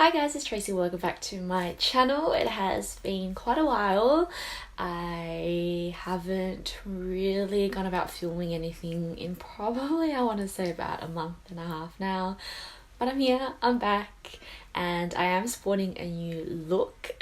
Hi guys, it's Tracy. Welcome back to my channel. It has been quite a while. I haven't really gone about filming anything in probably, I want to say, about a month and a half now. But I'm here, I'm back, and I am sporting a new look.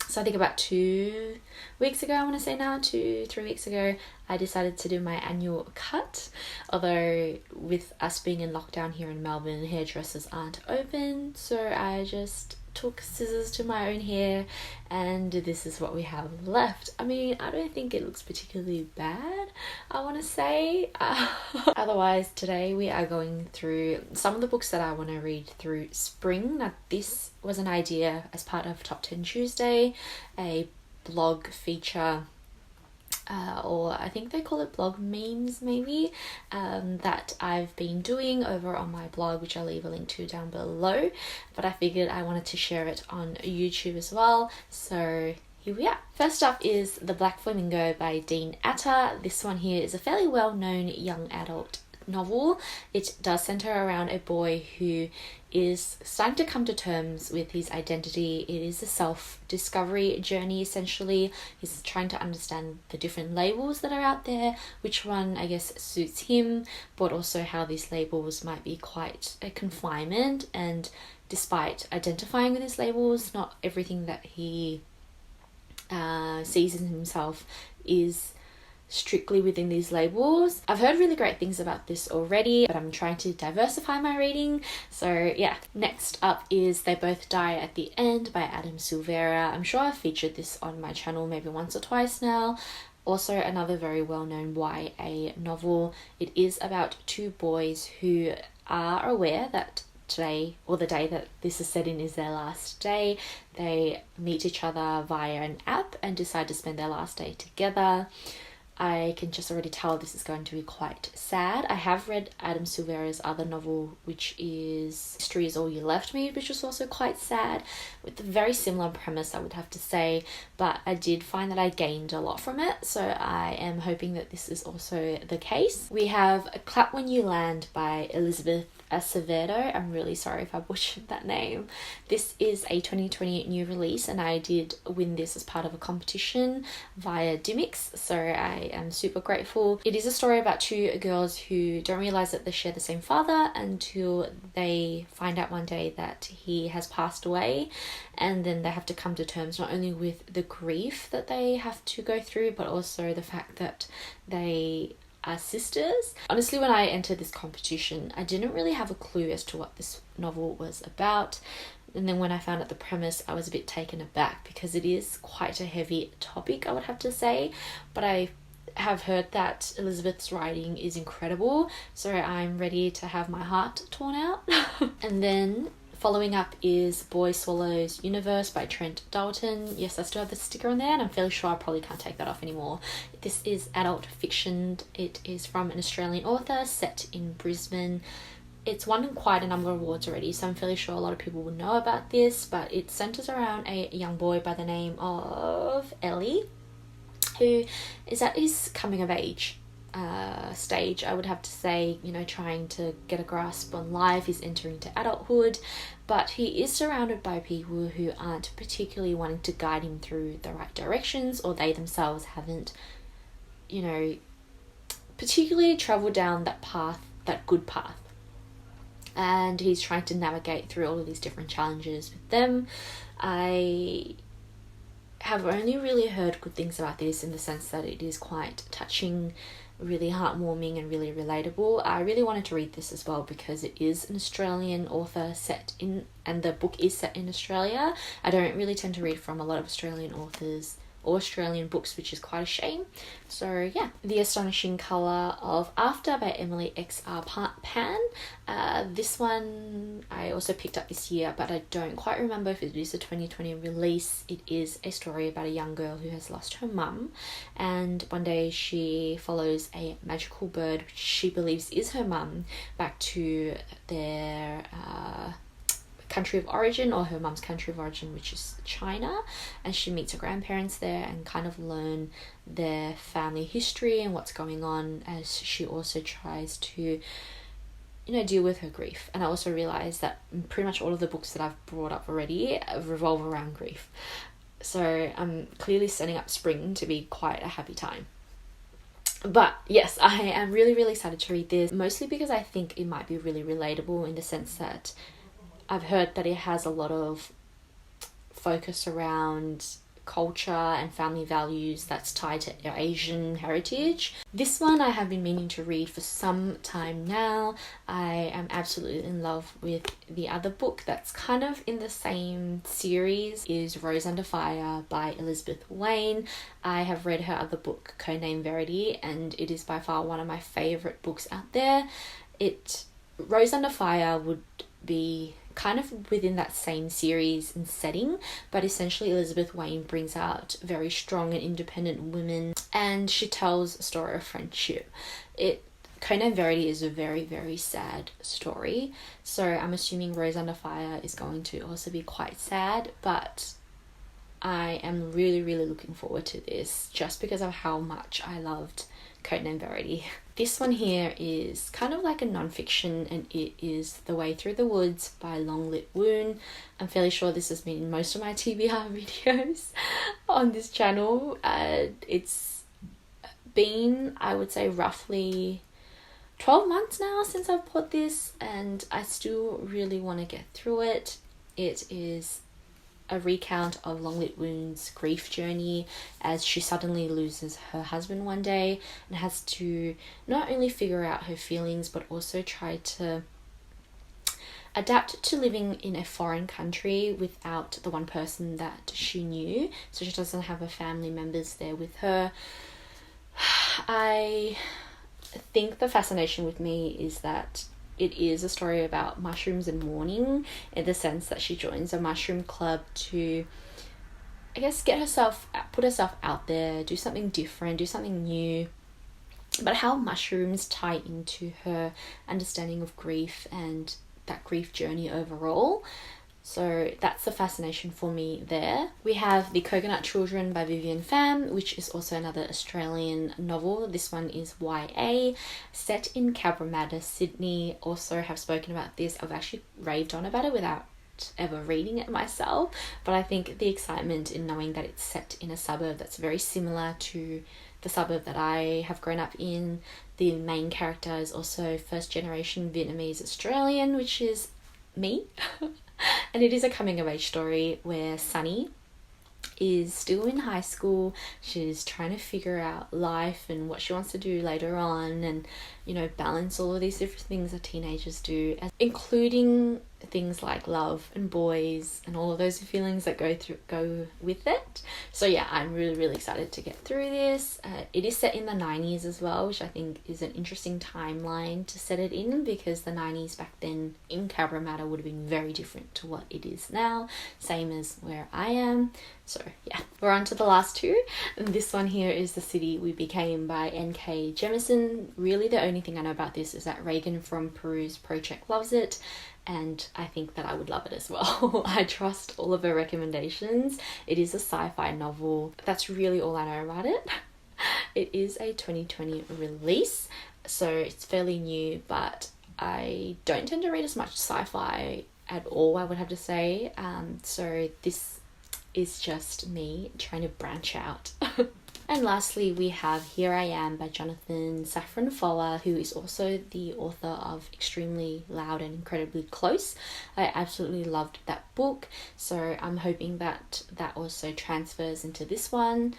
So I think about 2 weeks ago, I want to say now, 2-3 weeks ago, I decided to do my annual cut. Although with us being in lockdown here in Melbourne, hairdressers aren't open, so I just took scissors to my own hair and this is what we have left. I mean, I don't think it looks particularly bad, I want to say. Otherwise, today we are going through some of the books that I want to read through spring. Now, this was an idea as part of Top 10 Tuesday, a blog feature, or I think they call it blog memes maybe, that I've been doing over on my blog, which I'll leave a link to down below. But I figured I wanted to share it on YouTube as well, so here we are. First up is The Black Flamingo by Dean Atta. This one here is a fairly well-known young adult novel. It does center around a boy who is starting to come to terms with his identity. It is a self-discovery journey essentially. He's trying to understand the different labels that are out there, which one I guess suits him, but also how these labels might be quite a confinement, and despite identifying with his labels, not everything that he sees in himself is strictly within these labels. I've heard really great things about this already, but I'm trying to diversify my reading. So yeah, next up is They Both Die at the End by Silvera. I'm sure I've featured this on my channel maybe once or twice now. Also another very well-known YA novel. It is about two boys who are aware that today, or the day that this is set in, is their last day. They meet each other via an app and decide to spend their last day together. I can just already tell this is going to be quite sad. I have read Silvera's other novel, which is History Is All You Left Me, which was also quite sad, with a very similar premise, I would have to say, but I did find that I gained a lot from it, so I am hoping that this is also the case. We have Clap When You Land by Elizabeth Acevedo. I'm really sorry if I butchered that name. This is a 2020 new release, and I did win this as part of a competition via Dimmix, so I am super grateful. It is a story about two girls who don't realize that they share the same father until they find out one day that he has passed away, and then they have to come to terms not only with the grief that they have to go through, but also the fact that they are sisters. Honestly, when I entered this competition, I didn't really have a clue as to what this novel was about. And then when I found out the premise, I was a bit taken aback because it is quite a heavy topic, I would have to say. But I have heard that Elizabeth's writing is incredible, so I'm ready to have my heart torn out. And then following up is Boy Swallows Universe by Trent, Dalton. Yes, I still have the sticker on there, and I'm fairly sure I probably can't take that off anymore. This is adult fiction. It is from an Australian author set in Brisbane. It's won quite a number of awards already, so I'm fairly sure a lot of people will know about this, but it centers around a young boy by the name of Ellie, who is at his coming of age stage, I would have to say, you know, trying to get a grasp on life. He's entering into adulthood, but he is surrounded by people who aren't particularly wanting to guide him through the right directions, or they themselves haven't, you know, particularly traveled down that path, that good path. And he's trying to navigate through all of these different challenges with them. I have only really heard good things about this, in the sense that it is quite touching, really heartwarming, and really relatable. I really wanted to read this as well because it is an Australian author and the book is set in Australia. I don't really tend to read from a lot of Australian authors or Australian books, which is quite a shame. So yeah, The Astonishing Colour of After by Emily X.R. Pan. This one I also picked up this year, but I don't quite remember if it is a 2020 release. It is a story about a young girl who has lost her mum, and one day she follows a magical bird, which she believes is her mum, back to their country of origin, or her mum's country of origin, which is China, and she meets her grandparents there and kind of learn their family history and what's going on, as she also tries to deal with her grief. And I also realized that pretty much all of the books that I've brought up already revolve around grief. So I'm clearly setting up spring to be quite a happy time. But yes, I am really, really excited to read this, mostly because I think it might be really relatable in the sense that I've heard that it has a lot of focus around culture and family values that's tied to Asian heritage. This one I have been meaning to read for some time now. I am absolutely in love with the other book that's kind of in the same series, is Rose Under Fire by Elizabeth Wein. I have read her other book, Codename Verity, and it is by far one of my favourite books out there. Rose Under Fire would be kind of within that same series and setting, but essentially Elizabeth Wein brings out very strong and independent women, and she tells a story of friendship. Codename Verity is a very, very sad story, so I'm assuming Rose Under Fire is going to also be quite sad, but I am really, really looking forward to this just because of how much I loved Codename Verity. This one here is kind of like a non-fiction, and it is The Way Through the Woods by Long Lit Woon. I'm fairly sure this has been in most of my TBR videos on this channel. It's been, I would say, roughly 12 months now since I've bought this, and I still really want to get through it. It is a recount of Long Lit Woon's grief journey as she suddenly loses her husband one day and has to not only figure out her feelings but also try to adapt to living in a foreign country without the one person that she knew. So she doesn't have her family members there with her. I think the fascination with me is that it is a story about mushrooms and mourning, in the sense that she joins a mushroom club to, I guess, put herself out there, do something different, do something new, but how mushrooms tie into her understanding of grief and that grief journey overall. So that's the fascination for me there. We have The Coconut Children by Vivian Pham, which is also another Australian novel. This one is YA, set in Cabramatta, Sydney. Also have spoken about this. I've actually raved on about it without ever reading it myself, but I think the excitement in knowing that it's set in a suburb that's very similar to the suburb that I have grown up in. The main character is also first generation Vietnamese Australian, which is me. And it is a coming of age story where Sunny is still in high school. She's trying to figure out life and what she wants to do later on, and balance all of these different things that teenagers do, including things like love and boys and all of those feelings that go with it. So yeah, I'm really, really excited to get through this. It is set in the 90s as well, which I think is an interesting timeline to set it in, because the 90s back then in Cabramatta would have been very different to what it is now, same as where I am. So yeah, we're on to the last two, and this one here is The City We Became by N.K. Jemisin. Really the only thing I know about this is that Reagan from Peru's Project loves it, and I think that I would love it as well. I trust all of her recommendations. It is a sci-fi novel. That's really all I know about it. It is a 2020 release, so it's fairly new, but I don't tend to read as much sci-fi at all, I would have to say. So this is just me trying to branch out. And lastly, we have Here I Am by Jonathan Safran Foer, who is also the author of Extremely Loud and Incredibly Close. I absolutely loved that book, so I'm hoping that that also transfers into this one.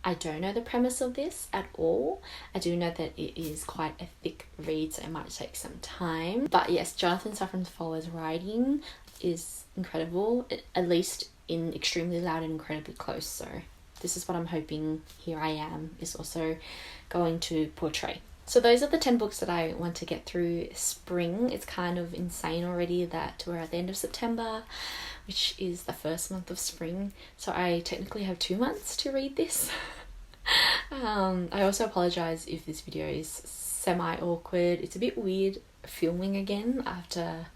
I don't know the premise of this at all. I do know that it is quite a thick read, so it might take some time. But yes, Jonathan Safran Foer's writing is incredible, at least in Extremely Loud and Incredibly Close, so this is what I'm hoping Here I Am is also going to portray. So those are the 10 books that I want to get through spring. It's kind of insane already that we're at the end of September, which is the first month of spring. So I technically have 2 months to read this. I also apologize if this video is semi-awkward. It's a bit weird filming again after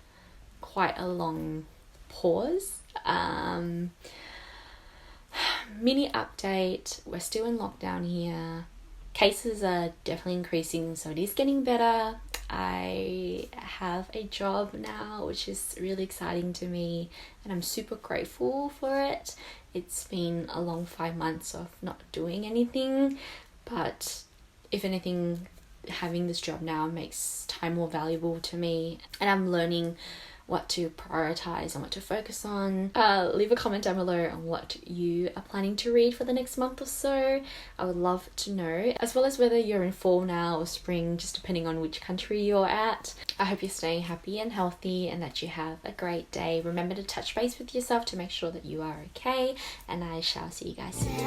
quite a long pause. Mini update, we're still in lockdown here. Cases are definitely increasing, so it is getting better. I have a job now, which is really exciting to me, and I'm super grateful for it. It's been a long 5 months of not doing anything, but if anything, having this job now makes time more valuable to me, and I'm learning what to prioritize and what to focus on. Leave a comment down below on what you are planning to read for the next month or so. I would love to know, as well as whether you're in fall now or spring, just depending on which country you're at. I hope you're staying happy and healthy and that you have a great day. Remember to touch base with yourself to make sure that you are okay, and I shall see you guys soon.